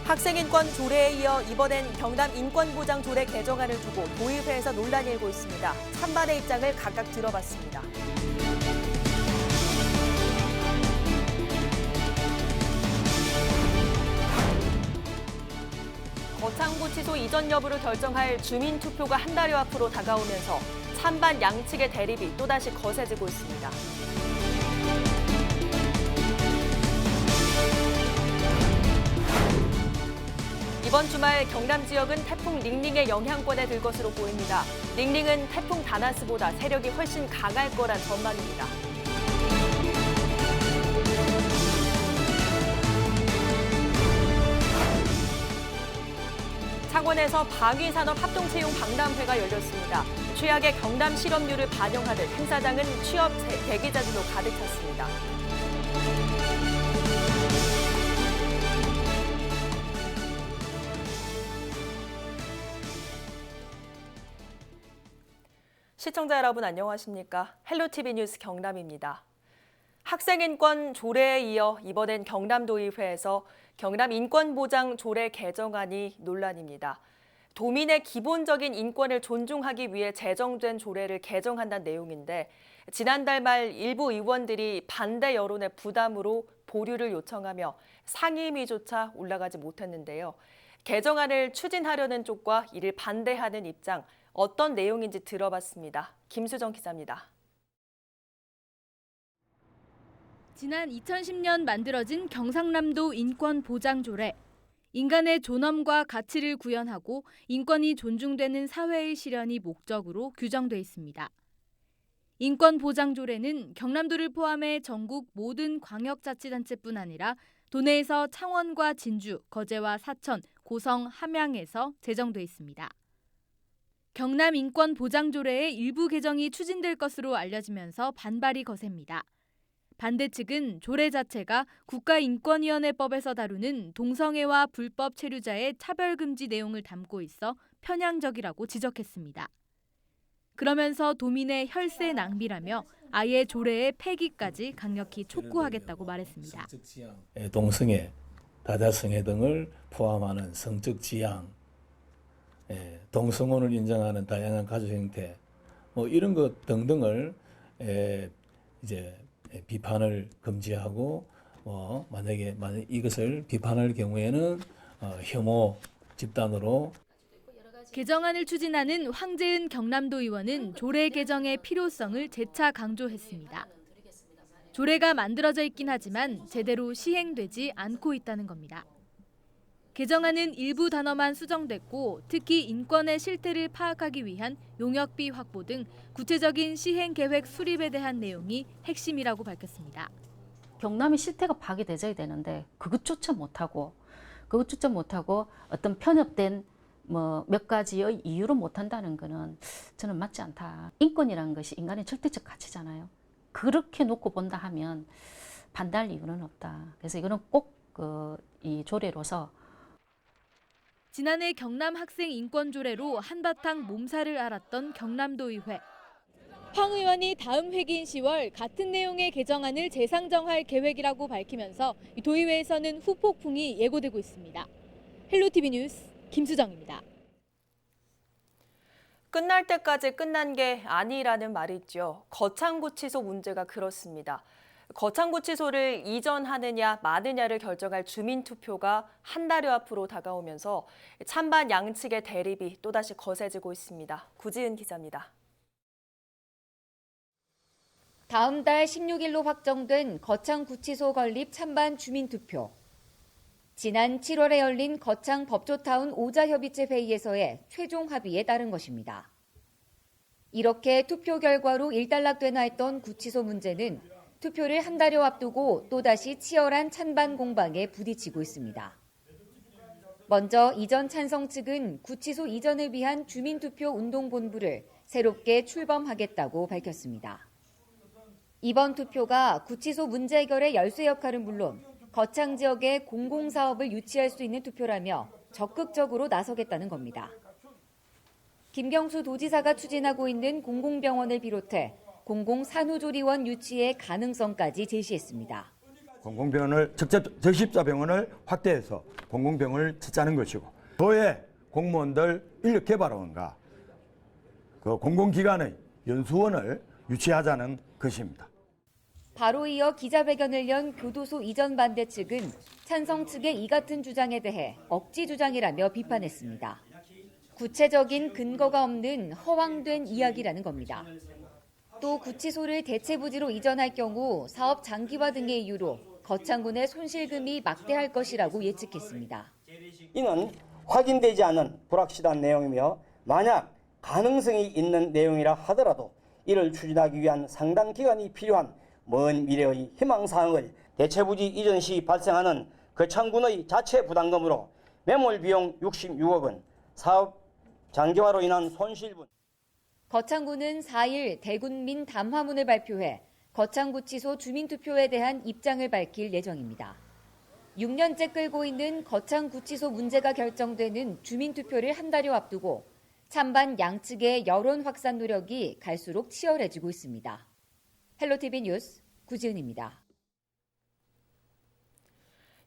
학생인권 조례에 이어 이번엔 경남 인권보장 조례 개정안을 두고 도의회에서 논란이 일고 있습니다. 찬반의 입장을 각각 들어봤습니다. 거창구치소 이전 여부를 결정할 주민투표가 한 달여 앞으로 다가오면서 찬반 양측의 대립이 또다시 거세지고 있습니다. 이번 주말 경남 지역은 태풍 닝닝의 영향권에 들 것으로 보입니다. 닝닝은 태풍 다나스보다 세력이 훨씬 강할 거란 전망입니다. 창원에서 방위산업합동채용 박람회가 열렸습니다. 최악의 경남 실업률을 반영하듯 행사장은 취업 대기자들로 가득 찼습니다. 시청자 여러분 안녕하십니까? 헬로티비 뉴스 경남입니다. 학생인권 조례에 이어 이번엔 경남도의회에서 경남인권보장 조례 개정안이 논란입니다. 도민의 기본적인 인권을 존중하기 위해 제정된 조례를 개정한다는 내용인데 지난달 말 일부 의원들이 반대 여론의 부담으로 보류를 요청하며 상임위조차 올라가지 못했는데요. 개정안을 추진하려는 쪽과 이를 반대하는 입장, 어떤 내용인지 들어봤습니다. 김수정 기자입니다. 지난 2010년 만들어진 경상남도 인권보장조례. 인간의 존엄과 가치를 구현하고 인권이 존중되는 사회의 실현이 목적으로 규정돼 있습니다. 인권보장조례는 경남도를 포함해 전국 모든 광역자치단체뿐 아니라 도내에서 창원과 진주, 거제와 사천, 고성, 함양에서 제정돼 있습니다. 경남인권보장조례의 일부 개정이 추진될 것으로 알려지면서 반발이 거셉니다. 반대 측은 조례 자체가 국가인권위원회법에서 다루는 동성애와 불법 체류자의 차별금지 내용을 담고 있어 편향적이라고 지적했습니다. 그러면서 도민의 혈세 낭비라며 아예 조례의 폐기까지 강력히 촉구하겠다고 말했습니다. 동성애, 다자성애 등을 포함하는 성적 지향, 동성혼을 인정하는 다양한 가족 형태, 이런 것 등등을 이제 비판을 금지하고 만약에 이것을 비판할 경우에는 혐오 집단으로. 개정안을 추진하는 황재은 경남도 의원은 조례 개정의 필요성을 재차 강조했습니다. 조례가 만들어져 있긴 하지만 제대로 시행되지 않고 있다는 겁니다. 개정안은 일부 단어만 수정됐고 특히 인권의 실태를 파악하기 위한 용역비 확보 등 구체적인 시행 계획 수립에 대한 내용이 핵심이라고 밝혔습니다. 경남의 실태가 파악되져야 되는데 그것조차 못하고 어떤 편협된 몇 가지의 이유로 못한다는 거는 저는 맞지 않다. 인권이라는 것이 인간의 절대적 가치잖아요. 그렇게 놓고 본다 하면 반대할 이유는 없다. 그래서 이거는 꼭 이 조례로서 지난해 경남 학생 인권 조례로 한바탕 몸살을 앓았던 경남도의회. 황 의원이 다음 회기인 10월 같은 내용의 개정안을 재상정할 계획이라고 밝히면서 도의회에서는 후폭풍이 예고되고 있습니다. 헬로티비 뉴스 김수정입니다. 끝날 때까지 끝난 게 아니라는 말이 있죠. 거창구치소 문제가 그렇습니다. 거창구치소를 이전하느냐 마느냐를 결정할 주민투표가 한 달여 앞으로 다가오면서 찬반 양측의 대립이 또다시 거세지고 있습니다. 구지은 기자입니다. 다음 달 16일로 확정된 거창구치소 건립 찬반 주민투표. 지난 7월에 열린 거창 법조타운 오자협의체 회의에서의 최종 합의에 따른 것입니다. 이렇게 투표 결과로 일단락되나 했던 구치소 문제는 투표를 한 달여 앞두고 또다시 치열한 찬반 공방에 부딪히고 있습니다. 먼저 이전 찬성 측은 구치소 이전을 위한 주민투표 운동본부를 새롭게 출범하겠다고 밝혔습니다. 이번 투표가 구치소 문제 해결의 열쇠 역할은 물론 거창 지역에 공공사업을 유치할 수 있는 투표라며 적극적으로 나서겠다는 겁니다. 김경수 도지사가 추진하고 있는 공공병원을 비롯해 공공산후조리원 유치의 가능성까지 제시했습니다. 공공병원을 적십자병원을 확대해서 공공병원을 찾자는 것이고 도의 공무원들 인력개발원과 그 공공기관의 연수원을 유치하자는 것입니다. 바로 이어 기자회견을 연 교도소 이전 반대 측은 찬성 측의 이 같은 주장에 대해 억지 주장이라며 비판했습니다. 구체적인 근거가 없는 허황된 이야기라는 겁니다. 또 구치소를 대체부지로 이전할 경우 사업 장기화 등의 이유로 거창군의 손실금이 막대할 것이라고 예측했습니다. 이는 확인되지 않은 불확실한 내용이며 만약 가능성이 있는 내용이라 하더라도 이를 추진하기 위한 상당 기간이 필요한 먼 미래의 희망사항을 대체부지 이전 시 발생하는 거창군의 자체 부담금으로 매몰 비용 66억 원, 사업 장기화로 인한 손실분. 거창군은 4일 대군민 담화문을 발표해 거창구치소 주민투표에 대한 입장을 밝힐 예정입니다. 6년째 끌고 있는 거창구치소 문제가 결정되는 주민투표를 한 달여 앞두고 찬반 양측의 여론 확산 노력이 갈수록 치열해지고 있습니다. 헬로티비 뉴스 구지은입니다.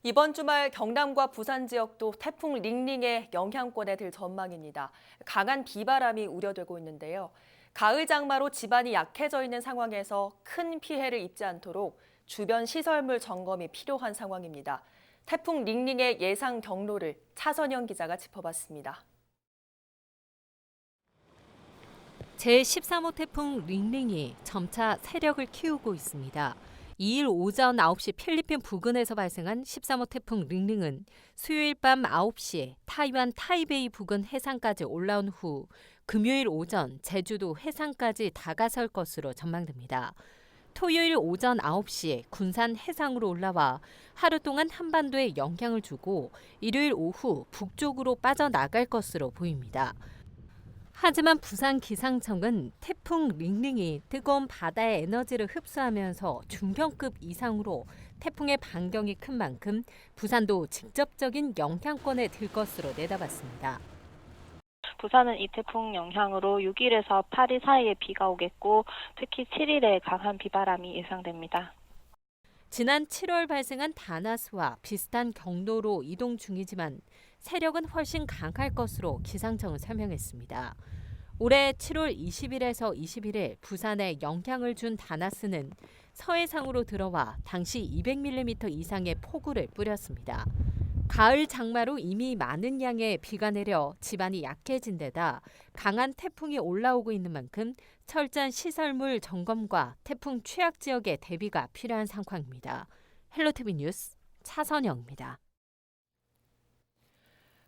이번 주말 경남과 부산 지역도 태풍 링링의 영향권에 들 전망입니다. 강한 비바람이 우려되고 있는데요. 가을 장마로 지반이 약해져 있는 상황에서 큰 피해를 입지 않도록 주변 시설물 점검이 필요한 상황입니다. 태풍 링링의 예상 경로를 차선영 기자가 짚어봤습니다. 제13호 태풍 링링이 점차 세력을 키우고 있습니다. 2일 오전 9시 필리핀 부근에서 발생한 13호 태풍 링링은 수요일 밤 9시에 타이완 타이베이 부근 해상까지 올라온 후 금요일 오전 제주도 해상까지 다가설 것으로 전망됩니다. 토요일 오전 9시에 군산 해상으로 올라와 하루 동안 한반도에 영향을 주고 일요일 오후 북쪽으로 빠져나갈 것으로 보입니다. 하지만 부산 기상청은 태풍 링링이 뜨거운 바다의 에너지를 흡수하면서 중경급 이상으로 태풍의 반경이 큰 만큼 부산도 직접적인 영향권에 들 것으로 내다봤습니다. 부산은 이 태풍 영향으로 6일에서 8일 사이에 비가 오겠고 특히 7일에 강한 비바람이 예상됩니다. 지난 7월 발생한 다나스와 비슷한 경로로 이동 중이지만 세력은 훨씬 강할 것으로 기상청은 설명했습니다. 올해 7월 20일에서 21일 부산에 영향을 준 다나스는 서해상으로 들어와 당시 200mm 이상의 폭우를 뿌렸습니다. 가을 장마로 이미 많은 양의 비가 내려 지반이 약해진 데다 강한 태풍이 올라오고 있는 만큼 철저한 시설물 점검과 태풍 취약 지역의 대비가 필요한 상황입니다. 헬로티비 뉴스 차선영입니다.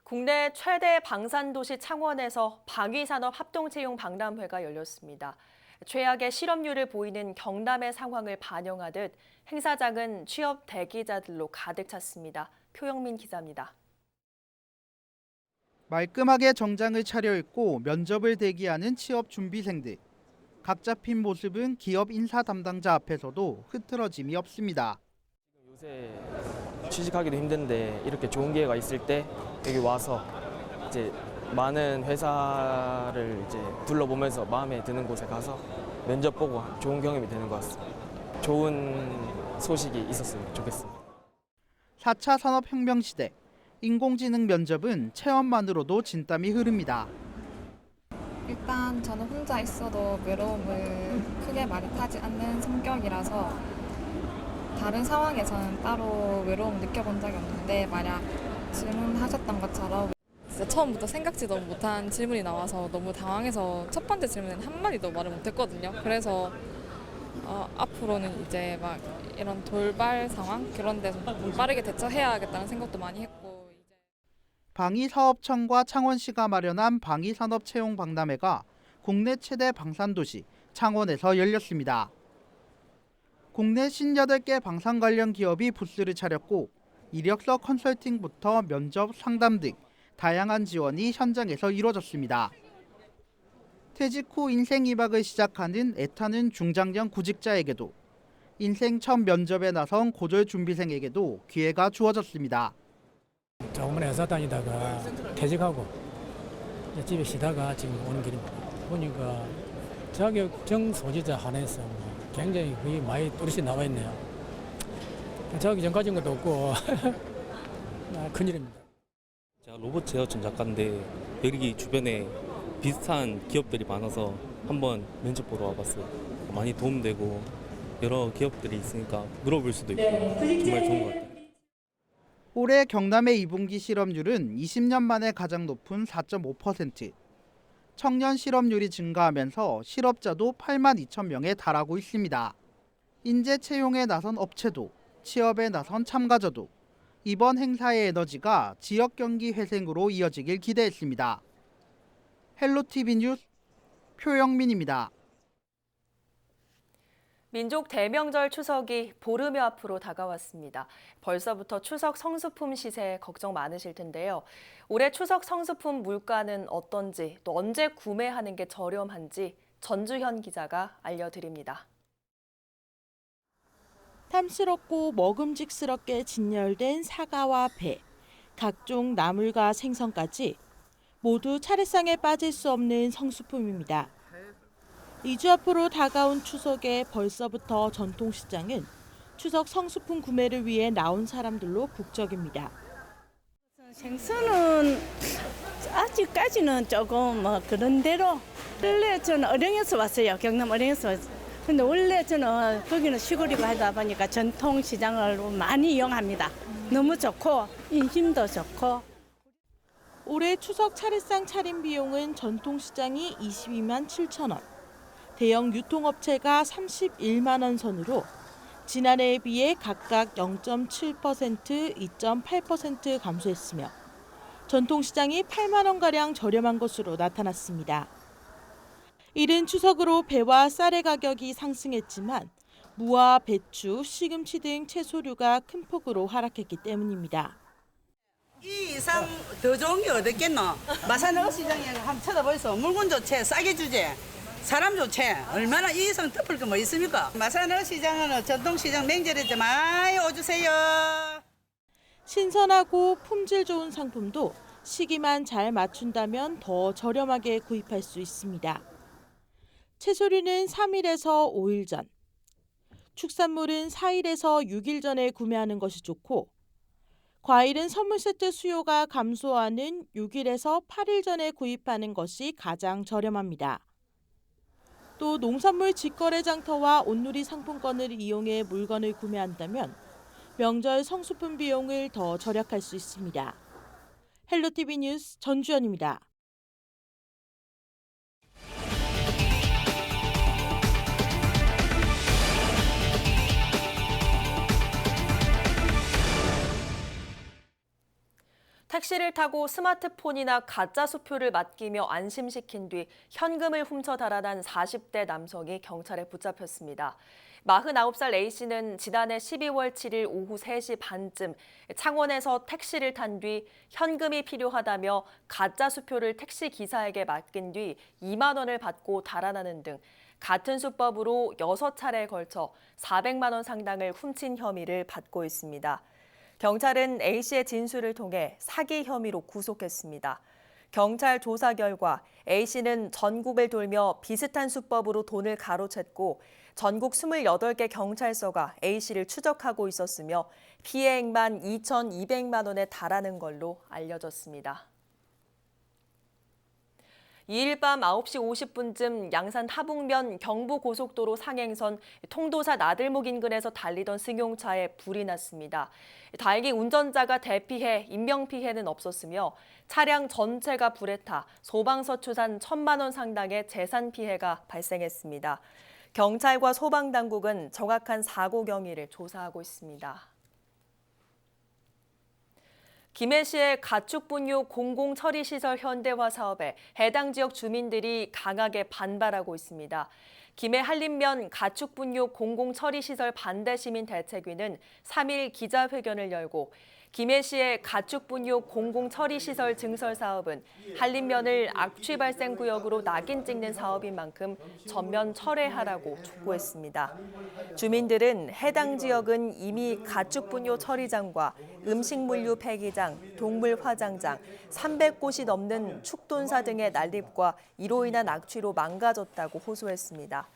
국내 최대 방산도시 창원에서 방위산업 합동채용 박람회가 열렸습니다. 최악의 실업률을 보이는 경남의 상황을 반영하듯 행사장은 취업 대기자들로 가득 찼습니다. 표영민 기자입니다. 말끔하게 정장을 차려입고 면접을 대기하는 취업 준비생들. 각 잡힌 모습은 기업 인사 담당자 앞에서도 흐트러짐이 없습니다. 요새 취직하기도 힘든데 이렇게 좋은 기회가 있을 때 여기 와서 이제 많은 회사를 이제 둘러보면서 마음에 드는 곳에 가서 면접 보고 좋은 경험이 되는 것 같습니다. 좋은 소식이 있었으면 좋겠습니다. 4차 산업혁명 시대, 인공지능 면접은 체험만으로도 진땀이 흐릅니다. 일단 저는 혼자 있어도 외로움을 크게 많이 타지 않는 성격이라서 다른 상황에서는 따로 외로움 느껴본 적이 없는데 만약 질문하셨던 것처럼 진짜 처음부터 생각지도 못한 질문이 나와서 너무 당황해서 첫 번째 질문엔 한마디도 말을 못했거든요. 그래서 앞으로는 이제 막 이런 돌발 상황 그런 데서 빠르게 대처해야겠다는 생각도 많이 했고. 방위사업청과 창원시가 마련한 방위산업 채용 박람회가 국내 최대 방산도시 창원에서 열렸습니다. 국내 58개 방산 관련 기업이 부스를 차렸고 이력서 컨설팅부터 면접, 상담 등 다양한 지원이 현장에서 이루어졌습니다. 퇴직 후 인생 2박을 시작하는 애타는 중장년 구직자에게도 인생 첫 면접에 나선 고졸 준비생에게도 기회가 주어졌습니다. 조금만 회사 다니다가 퇴직하고 집에 쉬다가 지금 오는 길입니다. 보니까 자격증 소지자 한해서 굉장히 거의 많이 또렷이 나와 있네요. 저기 전까진 것도 없고 큰일입니다. 제가 로봇 제어 전 작가인데 여기 주변에 비슷한 기업들이 많아서 한번 면접 보러 와봤어요. 많이 도움되고 여러 기업들이 있으니까 물어볼 수도 있고 정말 좋은 것 같아요. 올해 경남의 2분기 실업률은 20년 만에 가장 높은 4.5%. 청년 실업률이 증가하면서 실업자도 8만 2천 명에 달하고 있습니다. 인재 채용에 나선 업체도, 취업에 나선 참가자도 이번 행사의 에너지가 지역 경기 회생으로 이어지길 기대했습니다. 헬로티비 뉴스 표영민입니다. 민족 대명절 추석이 보름여 앞으로 다가왔습니다. 벌써부터 추석 성수품 시세에 걱정 많으실 텐데요. 올해 추석 성수품 물가는 어떤지, 또 언제 구매하는 게 저렴한지 전주현 기자가 알려드립니다. 탐스럽고 먹음직스럽게 진열된 사과와 배, 각종 나물과 생선까지 모두 차례상에 빠질 수 없는 성수품입니다. 2주 앞으로 다가온 추석에 벌써부터 전통시장은 추석 성수품 구매를 위해 나온 사람들로 북적입니다. 생선은 아직까지는 조금 그런 대로. 원래 저는 어령에서 왔어요. 경남 어령에서 왔어요. 근데 원래 저는 거기는 시골이고 하다 보니까 전통시장을 많이 이용합니다. 너무 좋고 인심도 좋고. 올해 추석 차례상 차림 비용은 전통시장이 22만 7천 원, 대형 유통업체가 31만 원 선으로 지난해에 비해 각각 0.7%, 2.8% 감소했으며 전통시장이 8만 원가량 저렴한 것으로 나타났습니다. 이른 추석으로 배와 쌀의 가격이 상승했지만 무와 배추, 시금치 등 채소류가 큰 폭으로 하락했기 때문입니다. 이 이상 더 좋은 게 어딨겠노? 마산 어시장에 한번 쳐다보이소. 물건 좋지, 싸게 주지. 사람 좋지. 얼마나 이 이상 덮을 거 뭐 있습니까? 마산 어시장은 전통시장 명절에 좀 많이 오주세요. 신선하고 품질 좋은 상품도 시기만 잘 맞춘다면 더 저렴하게 구입할 수 있습니다. 채소류는 3일에서 5일 전, 축산물은 4일에서 6일 전에 구매하는 것이 좋고 과일은 선물 세트 수요가 감소하는 6일에서 8일 전에 구입하는 것이 가장 저렴합니다. 또 농산물 직거래 장터와 온누리 상품권을 이용해 물건을 구매한다면 명절 성수품 비용을 더 절약할 수 있습니다. 헬로티비 뉴스 전주현입니다. 택시를 타고 스마트폰이나 가짜 수표를 맡기며 안심시킨 뒤 현금을 훔쳐 달아난 40대 남성이 경찰에 붙잡혔습니다. 49살 A씨는 지난해 12월 7일 오후 3시 반쯤 창원에서 택시를 탄 뒤 현금이 필요하다며 가짜 수표를 택시 기사에게 맡긴 뒤 2만 원을 받고 달아나는 등 같은 수법으로 6차례에 걸쳐 400만 원 상당을 훔친 혐의를 받고 있습니다. 경찰은 A씨의 진술을 통해 사기 혐의로 구속했습니다. 경찰 조사 결과 A씨는 전국을 돌며 비슷한 수법으로 돈을 가로챘고 전국 28개 경찰서가 A씨를 추적하고 있었으며 피해액만 2,200만 원에 달하는 걸로 알려졌습니다. 2일 밤 9시 50분쯤 양산 하북면 경부고속도로 상행선 통도사 나들목 인근에서 달리던 승용차에 불이 났습니다. 다행히 운전자가 대피해 인명피해는 없었으며 차량 전체가 불에 타 소방서 추산 1,000만 원 상당의 재산 피해가 발생했습니다. 경찰과 소방당국은 정확한 사고 경위를 조사하고 있습니다. 김해시의 가축분유 공공처리시설 현대화 사업에 해당 지역 주민들이 강하게 반발하고 있습니다. 김해 한림면 가축분유 공공처리시설 반대시민대책위는 3일 기자회견을 열고 김해시의 가축분유 공공처리시설 증설 사업은 한림면을 악취 발생 구역으로 낙인 찍는 사업인 만큼 전면 철회하라고 촉구했습니다. 주민들은 해당 지역은 이미 가축분유 처리장과 음식물류 폐기장, 동물 화장장, 300곳이 넘는 축돈사 등의 난립과 이로 인한 악취로 망가졌다고 호소했습니다.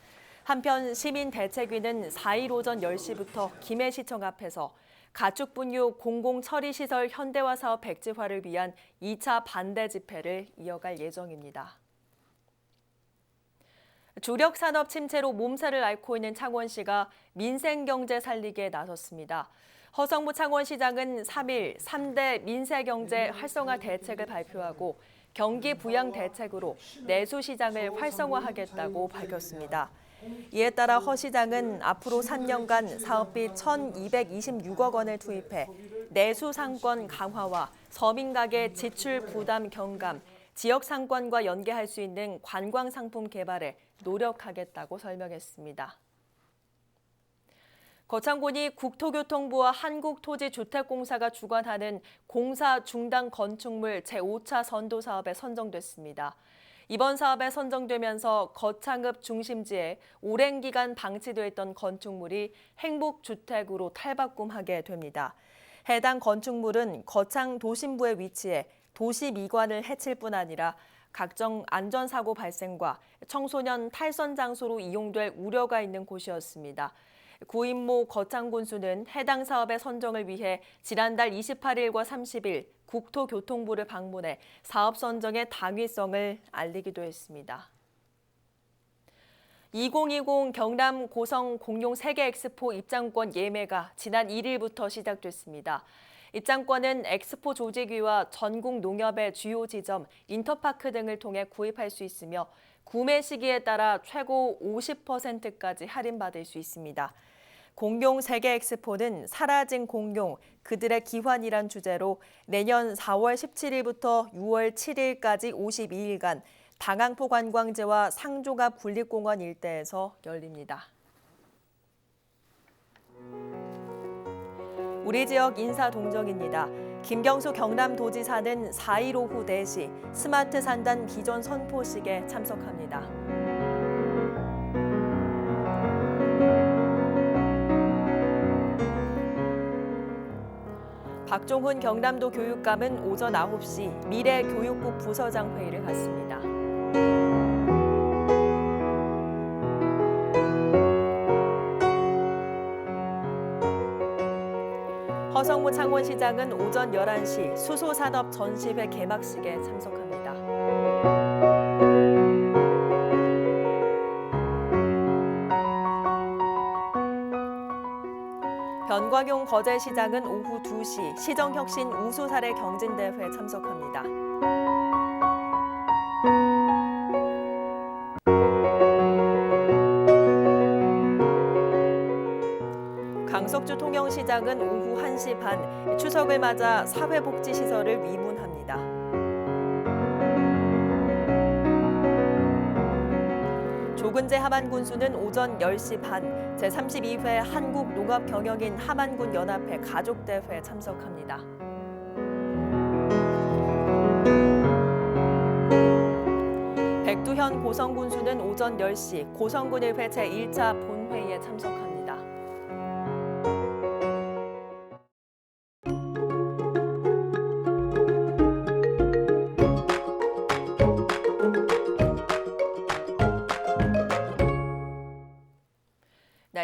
한편 시민대책위는 4일 오전 10시부터 김해시청 앞에서 가축 분유 공공처리시설 현대화 사업 백지화를 위한 2차 반대 집회를 이어갈 예정입니다. 주력 산업 침체로 몸살을 앓고 있는 창원시가 민생경제 살리기에 나섰습니다. 허성무 창원시장은 3일 3대 민생경제 활성화 대책을 발표하고 경기 부양 대책으로 내수시장을 활성화하겠다고 밝혔습니다. 이에 따라 허 시장은 앞으로 3년간 사업비 1,226억 원을 투입해 내수 상권 강화와 서민 가계 지출 부담 경감, 지역 상권과 연계할 수 있는 관광 상품 개발에 노력하겠다고 설명했습니다. 거창군이 국토교통부와 한국토지주택공사가 주관하는 공사 중단 건축물 제5차 선도 사업에 선정됐습니다. 이번 사업에 선정되면서 거창읍 중심지에 오랜 기간 방치돼 있던 건축물이 행복주택으로 탈바꿈하게 됩니다. 해당 건축물은 거창 도심부에 위치해 도시 미관을 해칠 뿐 아니라 각종 안전사고 발생과 청소년 탈선 장소로 이용될 우려가 있는 곳이었습니다. 구인모 거창군수는 해당 사업의 선정을 위해 지난달 28일과 30일 국토교통부를 방문해 사업 선정의 당위성을 알리기도 했습니다. 2020 경남 고성 공룡 세계 엑스포 입장권 예매가 지난 1일부터 시작됐습니다. 입장권은 엑스포 조직위와 전국 농협의 주요 지점, 인터파크 등을 통해 구입할 수 있으며 구매 시기에 따라 최고 50%까지 할인받을 수 있습니다. 공룡 세계 엑스포는 사라진 공룡, 그들의 기환이란 주제로 내년 4월 17일부터 6월 7일까지 52일간 당항포 관광지와 상조갑 국립공원 일대에서 열립니다. 우리 지역 인사 동정입니다. 김경수 경남도지사는 4일 오후 4시 스마트 산단 비전 선포식에 참석합니다. 박종훈 경남도 교육감은 오전 9시 미래교육국 부서장 회의를 갖습니다. 허성무 창원시장은 오전 11시 수소산업 전시회 개막식에 참석합니다. 변광용 거제시장은 오후 2시 시정혁신 우수사례 경진대회에 참석합니다. 강석주 통영시장은 오후 1시 반 추석을 맞아 사회복지시설을 위문합니다. 조근재 하만군수는 오전 10시 반 제32회 한국농업경영인 하만군 연합회 가족대회에 참석합니다. 백두현 고성군수는 오전 10시 고성군의회 제1차 본회의에 참석합니다.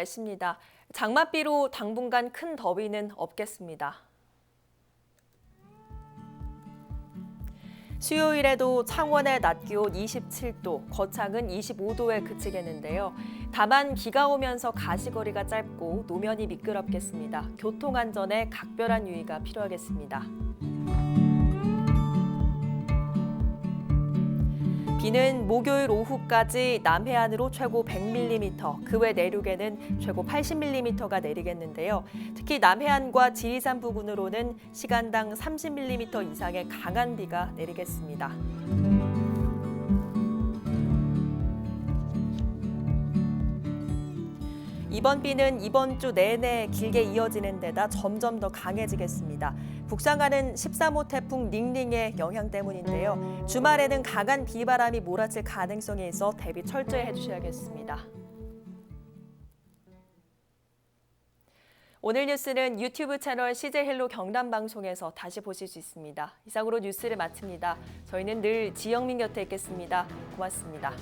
날씨입니다. 장맛비로 당분간 큰 더위는 없겠습니다. 수요일에도 창원의 낮 기온 27도, 거창은 25도에 그치겠는데요. 다만 비가 오면서 가시거리가 짧고 노면이 미끄럽겠습니다. 교통안전에 각별한 유의가 필요하겠습니다. 비는 목요일 오후까지 남해안으로 최고 100mm, 그 외 내륙에는 최고 80mm가 내리겠는데요. 특히 남해안과 지리산 부근으로는 시간당 30mm 이상의 강한 비가 내리겠습니다. 이번 비는 이번 주 내내 길게 이어지는 데다 점점 더 강해지겠습니다. 북상하는 13호 태풍 닝닝의 영향 때문인데요. 주말에는 강한 비바람이 몰아칠 가능성이 있어 대비 철저히 해주셔야겠습니다. 오늘 뉴스는 유튜브 채널 CJ헬로 경남방송에서 다시 보실 수 있습니다. 이상으로 뉴스를 마칩니다. 저희는 늘 지영민 곁에 있겠습니다. 고맙습니다.